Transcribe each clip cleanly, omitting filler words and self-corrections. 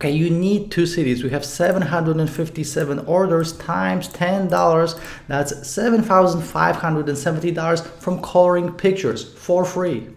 Okay, you need 2 cities. We have 757 orders times $10. That's $7,570 from coloring pictures for free.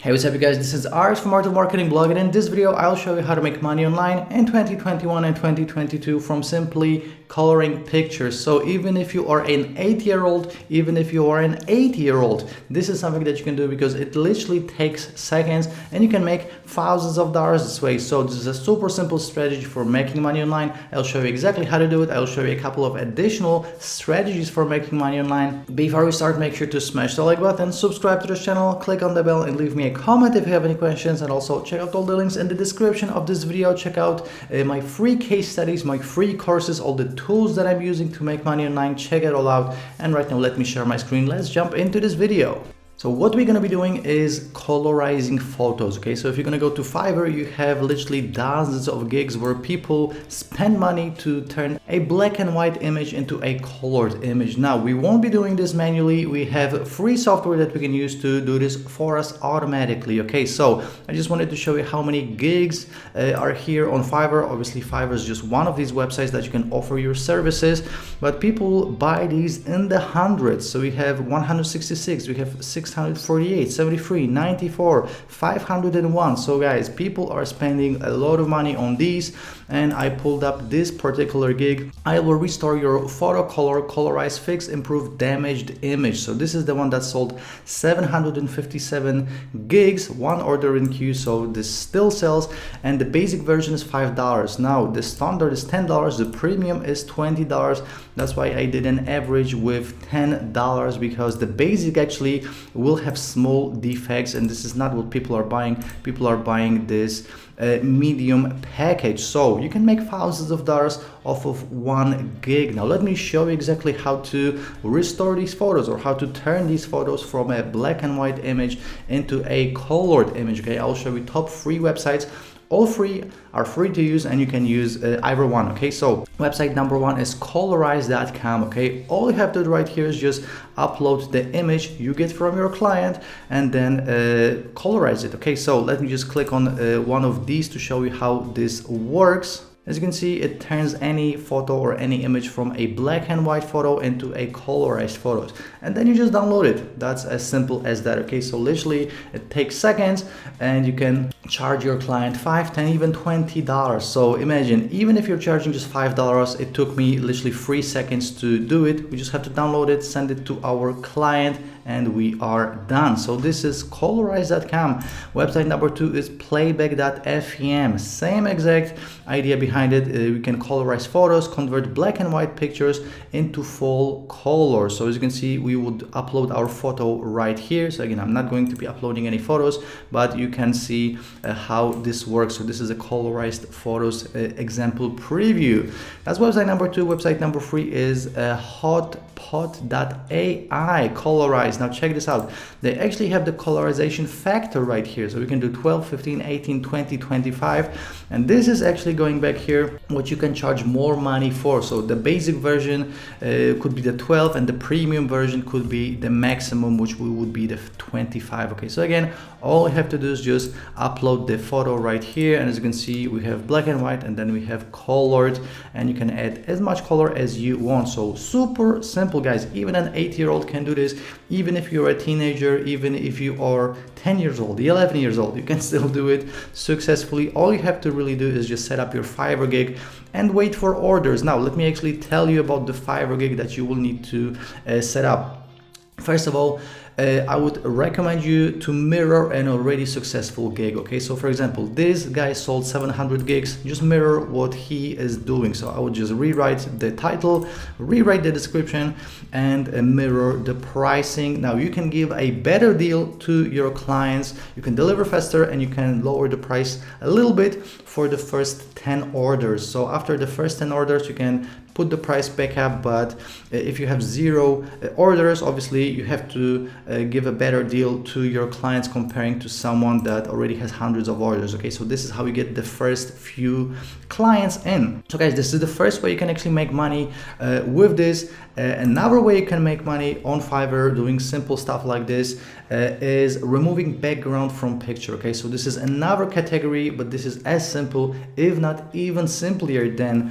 Hey, what's up you guys, this is Ars from Art of Marketing blog, and in this video I'll show you how to make money online in 2021 and 2022 from simply coloring pictures. So even if you are an 8-year-old, even if you are an 80-year-old, this is something that you can do because it literally takes seconds and you can make thousands of dollars this way. So this is a super simple strategy for making money online. I'll show you exactly how to do it. I'll show you a couple of additional strategies for making money online. Before we start, make sure to smash the like button, subscribe to this channel, click on the bell, and leave me a comment if you have any questions. And also check out all the links in the description of this video. Check out my free case studies, my free courses, all the tools that I'm using to make money online. Check it all out. And right now let me share my screen. Let's jump into this video. So what we're gonna be doing is colorizing photos, okay? So if you're gonna go to Fiverr, you have literally dozens of gigs where people spend money to turn a black and white image into a colored image. Now, we won't be doing this manually. We have free software that we can use to do this for us automatically, okay? So I just wanted to show you how many gigs are here on Fiverr. Obviously, Fiverr is just one of these websites that you can offer your services, but people buy these in the hundreds. So we have 166, we have 648, 73, 94, 501. So guys, people are spending a lot of money on these, and I pulled up this particular gig. I will restore your photo color, colorize, fix, improve damaged image. So this is the one that sold 757 gigs, one order in queue. So this still sells, and the basic version is $5. Now the standard is $10, the premium is $20. That's why I did an average with $10, because the basic actually will have small defects, and this is not what people are buying. People are buying this medium package, so you can make thousands of dollars off of 1 gig. Now let me show you exactly how to restore these photos, or how to turn these photos from a black and white image into a colored image. Okay, I'll show you top 3 websites. All 3 are free to use, and you can use either one. Okay, so website number 1 is colorizing.com. Okay, all you have to do right here is just upload the image you get from your client and then colorize it. Okay, so let me just click on one of these to show you how this works. As you can see, it turns any photo or any image from a black and white photo into a colorized photos, and then you just download it. That's as simple as that. Okay, so literally it takes seconds, and you can charge your client $5, $10, even $20. So imagine, even if you're charging just $5, it took me literally 3 seconds to do it. We just have to download it, send it to our client, and we are done. So this is colorize.com. Website number 2 is playback.fm. Same exact idea behind it. We can colorize photos, convert black and white pictures into full color. So as you can see, we would upload our photo right here. So again, I'm not going to be uploading any photos, but you can see how this works. So this is a colorized photos example preview. That's website number 2. Website number 3 is hotpot.ai. Colorize. Now check this out. They actually have the colorization factor right here. So we can do 12, 15, 18, 20, 25. And this is actually going back here what you can charge more money for. So the basic version could be the 12, and the premium version could be the maximum, which would be the 25. Okay, so again, all you have to do is just upload the photo right here, and as you can see, we have black and white, and then we have colored, and you can add as much color as you want. So super simple, guys. Even an 8-year-old can do this. Even if you're a teenager, even if you are 10 years old, 11 years old, you can still do it successfully. All you have to really do is just set up your Fiverr gig and wait for orders. Now let me actually tell you about the Fiverr gig that you will need to set up. First of all, I would recommend you to mirror an already successful gig. Okay, so for example, this guy sold 700 gigs. Just mirror what he is doing. So I would just rewrite the title, rewrite the description, and mirror the pricing. Now you can give a better deal to your clients. You can deliver faster, and you can lower the price a little bit for the first 10 orders. So after the first 10 orders, you can put the price back up, but if you have 0 orders, obviously you have to give a better deal to your clients comparing to someone that already has hundreds of orders. Okay, so this is how you get the first few clients in. So guys, this is the first way you can actually make money with this. Another way you can make money on Fiverr doing simple stuff like this is removing background from picture. Okay, so this is another category, but this is as simple, if not even simpler than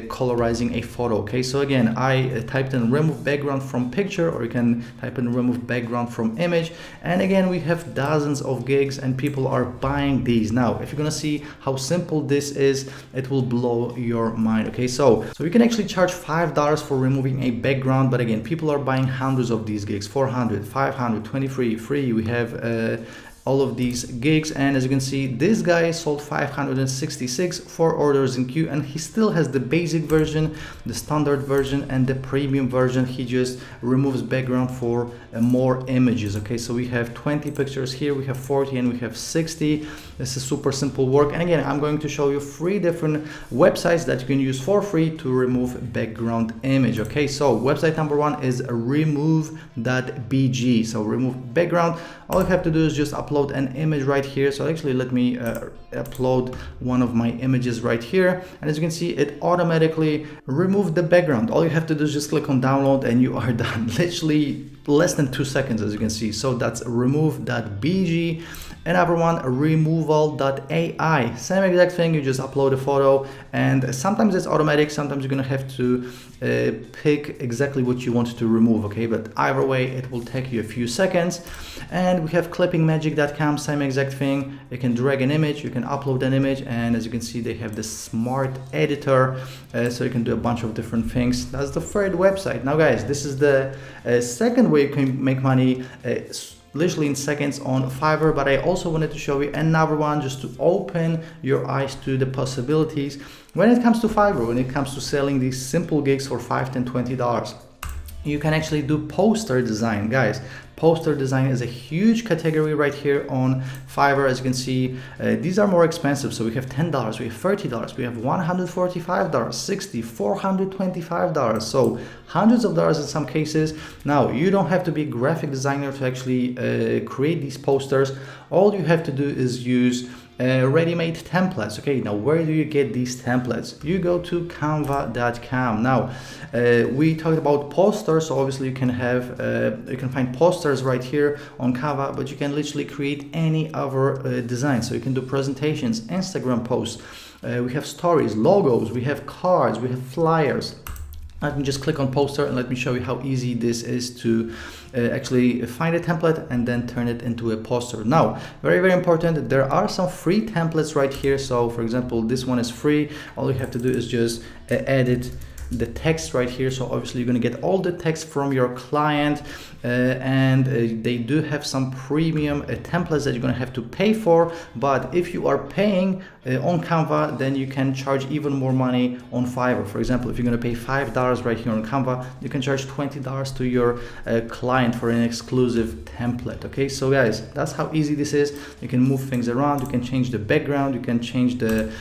colorizing a photo. Okay, so again, I typed in remove background from picture, or you can type in remove background from image, and again we have dozens of gigs and people are buying these. Now if you're gonna see how simple this is, it will blow your mind. Okay, so you can actually charge $5 for removing a background, but again, people are buying hundreds of these gigs, 400, 500, 23, free. We have all of these gigs, and as you can see, this guy sold 566, 4 orders in queue, and he still has the basic version, the standard version, and the premium version. He just removes background for more images. Okay, so we have 20 pictures here, we have 40, and we have 60. This is super simple work, and again, I'm going to show you 3 different websites that you can use for free to remove background image. Okay, so website number 1 is remove.bg. so remove background. All you have to do is just upload an image right here. So actually, let me upload one of my images right here, and as you can see, it automatically removed the background. All you have to do is just click on download and you are done. Literally less than 2 seconds, as you can see. So that's remove.bg. Another one, removal.ai. Same exact thing, you just upload a photo, and sometimes it's automatic, sometimes you're gonna have to pick exactly what you want to remove. Okay, but either way, it will take you a few seconds. And we have clippingmagic.com, same exact thing. You can drag an image, you can upload an image, and as you can see, they have the smart editor, so you can do a bunch of different things. That's the third website. Now guys, this is the second way you can make money, literally in seconds, on Fiverr, but I also wanted to show you another one just to open your eyes to the possibilities when it comes to Fiverr, when it comes to selling these simple gigs for $5, $10, $20. You can actually do poster design. Guys, poster design is a huge category right here on Fiverr. As you can see, these are more expensive. So we have $10, we have $30, we have $145, $60, $425. So hundreds of dollars in some cases. Now, you don't have to be a graphic designer to actually create these posters. All you have to do is use ready-made templates. Okay, now where do you get these templates? You go to canva.com. Now we talked about posters, so obviously you can have you can find posters right here on Canva, but you can literally create any other design. So you can do presentations, Instagram posts, we have stories, logos, we have cards, we have flyers. Let me just click on poster and let me show you how easy this is to actually find a template and then turn it into a poster. Now, very, very important, there are some free templates right here. So for example, this one is free. All you have to do is just edit the text right here. So obviously you're going to get all the text from your client, and they do have some premium templates that you're going to have to pay for. But if you are paying on Canva, then you can charge even more money on Fiverr. For example, if you're going to pay $5 right here on Canva, you can charge $20 to your client for an exclusive template. Okay, so guys, that's how easy this is. You can move things around, you can change the background, you can change the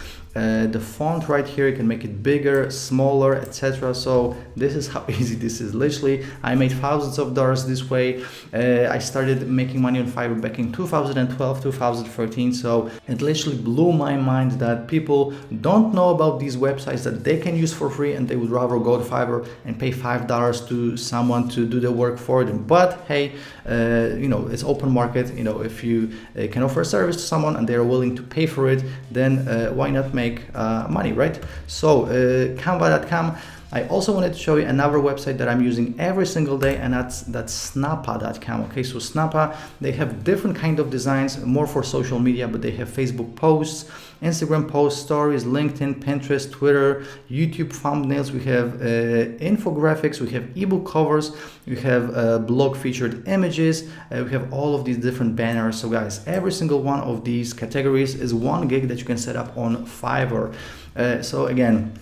font right here, you can make it bigger, smaller, etc. So this is how easy this is. Literally, I made thousands of dollars this way. I started making money on Fiverr back in 2012, 2013. So it literally blew my mind that people don't know about these websites that they can use for free, and they would rather go to Fiverr and pay $5 to someone to do the work for them. But hey, you know, it's open market. You know, if you can offer a service to someone and they're willing to pay for it, then why not make money, right? So canva.com. I also wanted to show you another website that I'm using every single day, and that's snappa.com. Okay, so Snappa, they have different kind of designs, more for social media, but they have Facebook posts, Instagram posts, stories, LinkedIn, Pinterest, Twitter, YouTube thumbnails. We have infographics, we have ebook covers, we have blog featured images, we have all of these different banners. So guys, every single one of these categories is one gig that you can set up on Fiverr. So again,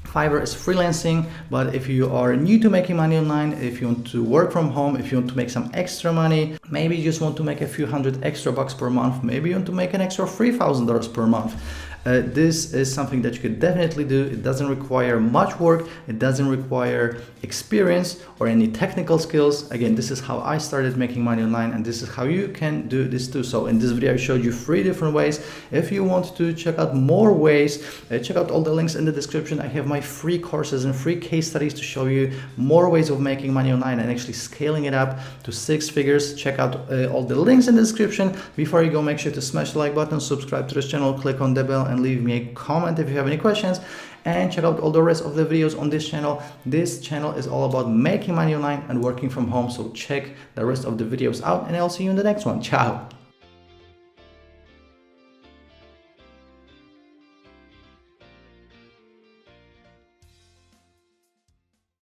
Fiverr is freelancing, but if you are new to making money online, if you want to work from home, if you want to make some extra money, maybe you just want to make a few hundred extra bucks per month, maybe you want to make an extra $3,000 per month, This is something that you could definitely do. It doesn't require much work. It doesn't require experience or any technical skills. Again, this is how I started making money online, and this is how you can do this too. So in this video I showed you 3 different ways. If you want to check out more ways, check out all the links in the description. I have my free courses and free case studies to show you more ways of making money online and actually scaling it up to 6 figures. Check out all the links in the description. Before you go, make sure to smash the like button, subscribe to this channel, click on the bell, and leave me a comment if you have any questions. And check out all the rest of the videos on this channel. This channel is all about making money online and working from home. So check the rest of the videos out, and I'll see you in the next one. Ciao.